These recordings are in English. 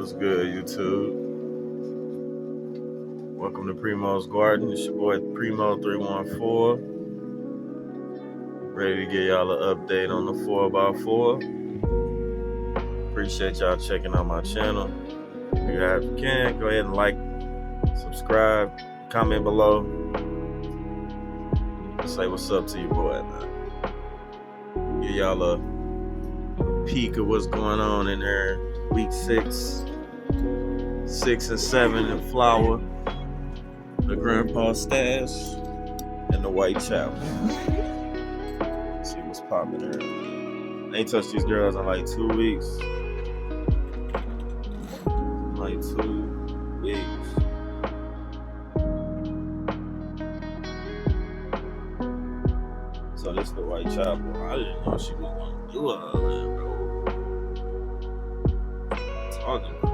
What's good, YouTube? Welcome to Primo's Garden. It's your boy Primo314. Ready to give y'all an update on the 4x4. Appreciate y'all checking out my channel. If you can, go ahead and like, subscribe, comment below. Say what's up to your boy, man. Give y'all a peek of what's going on in there. Week 6 and 7 in flower. The grandpa stash and the white chapel. See what's popping there. I ain't touched these girls in like 2 weeks. Like 2 weeks. So this is the white chapel. I didn't know she was gonna do all that, bro. Talking about.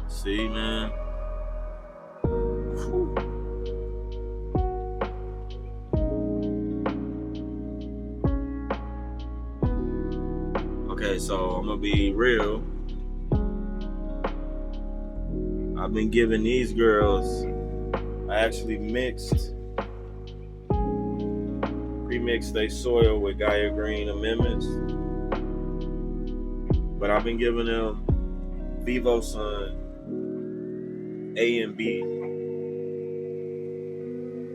See, man. Whew. Okay, so I'm gonna be real. I've been giving these girls, I actually pre-mixed their soil with Gaia Green amendments. But I've been giving them Vivosun A and B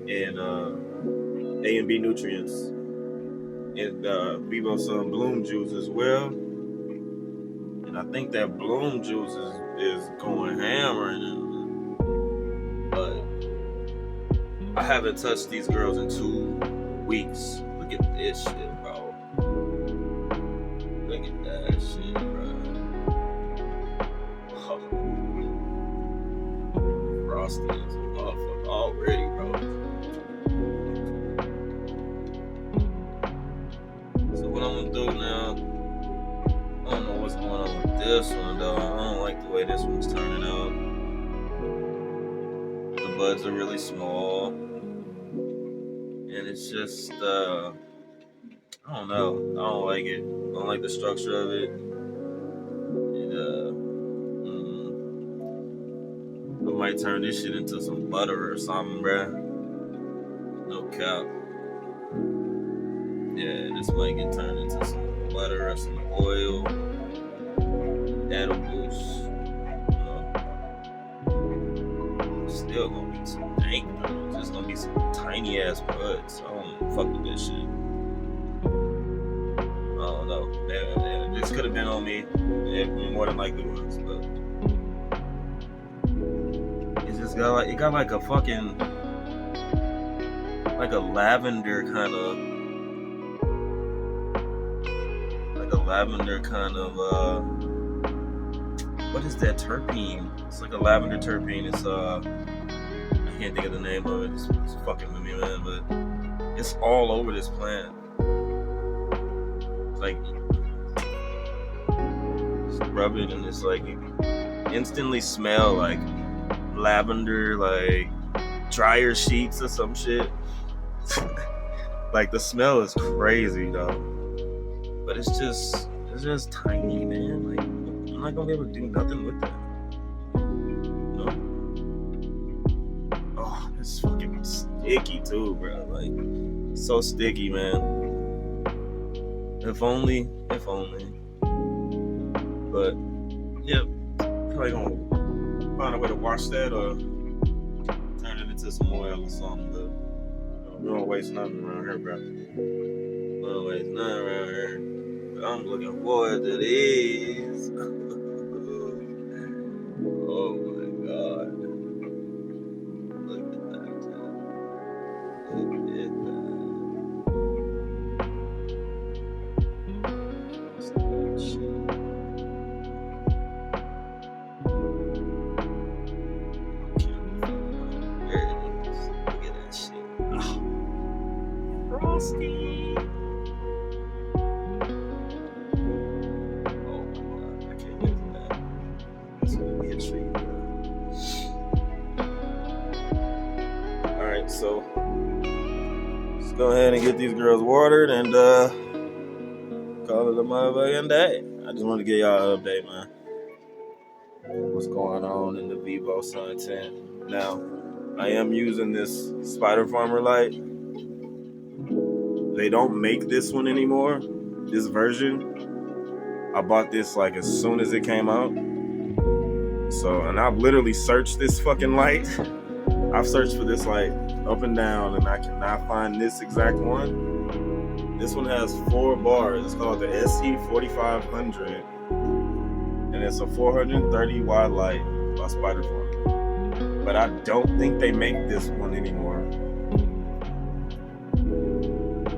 and A and B nutrients and Vivosun bloom juice as well. And I think that bloom juice is going ham right now. But I haven't touched these girls in 2 weeks. Look at this shit, bro. Look at that shit, bro. Frosty is a motherfucker already, bro. So what I'm gonna do now, I don't know what's going on with this one though. I don't like the way this one's turning out. The buds are really small. And it's just, I don't know. I don't like it. I don't like the structure of it. I might turn this shit into some butter or something, bruh. No cap. Yeah, this might get turned into some butter or some oil. That'll boost. Still gonna be some dank though. Just gonna be some tiny ass buds. I don't fuck with this shit. I don't know. Yeah, this could have been on me. It more than likely was, but it's just got like a fucking like a lavender kind of what is that terpene? It's like a lavender terpene. It's I can't think of the name of it. It's fucking with me, man. But it's all over this plant. Like, just rub it and it's like you instantly smell like lavender, like dryer sheets or some shit. Like the smell is crazy though. But it's just tiny, man. Like I'm not gonna be able to do nothing with that. Oh, it's fucking sticky too, bro. Like, so sticky, man. If only. But, yeah, probably gonna find a way to wash that or turn it into some oil or something. But we don't waste nothing around here, bro. We don't waste nothing around here. But I'm looking forward to this. Oh my God. Look at that, man. Look at that. There it is. Look at that shit. Oh. Frosty. Oh my God. I can't wait for that. It's gonna be a treat. Alright, so let's go go ahead and get these girls watered and call it a motherfucking day. I just want to give y'all an update, man. What's going on in the Vivosun tent. Now, I am using this Sprider Farmer light. They don't make this one anymore, this version. I bought this like as soon as it came out. So, and I've literally searched this fucking light. I've searched for this light up and down, and I cannot find this exact one. This one has 4 bars. It's called the SE4500, and it's a 430 watt light by Sprider Farmer. But I don't think they make this one anymore,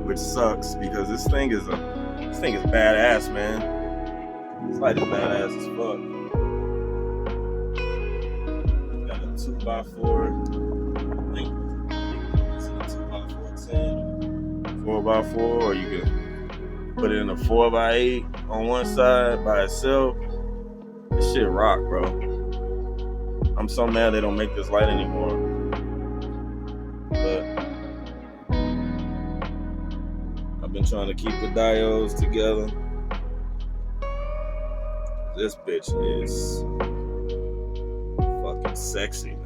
which sucks because this thing is badass, man. This light is badass as fuck. Got a 2x4. I think it's a 2x4 10, 4x4, or you can put it in a 4x8 on one side by itself. This shit rock, bro. I'm so mad they don't make this light anymore. But I've been trying to keep the diodes together. This bitch is fucking sexy, man.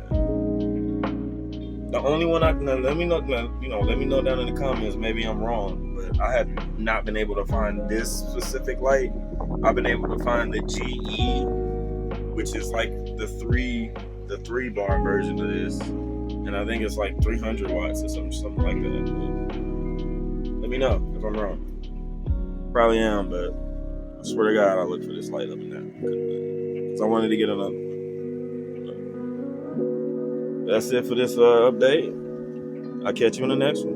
The only one let me know down in the comments. Maybe I'm wrong, but I have not been able to find this specific light. I've been able to find the GE, which is like the three bar version of this, and I think it's like 300 watts or something like that. But let me know if I'm wrong. Probably am, but I swear to God, I looked for this light up and down because I wanted to get another one. That's it for this update. I'll catch you in the next one.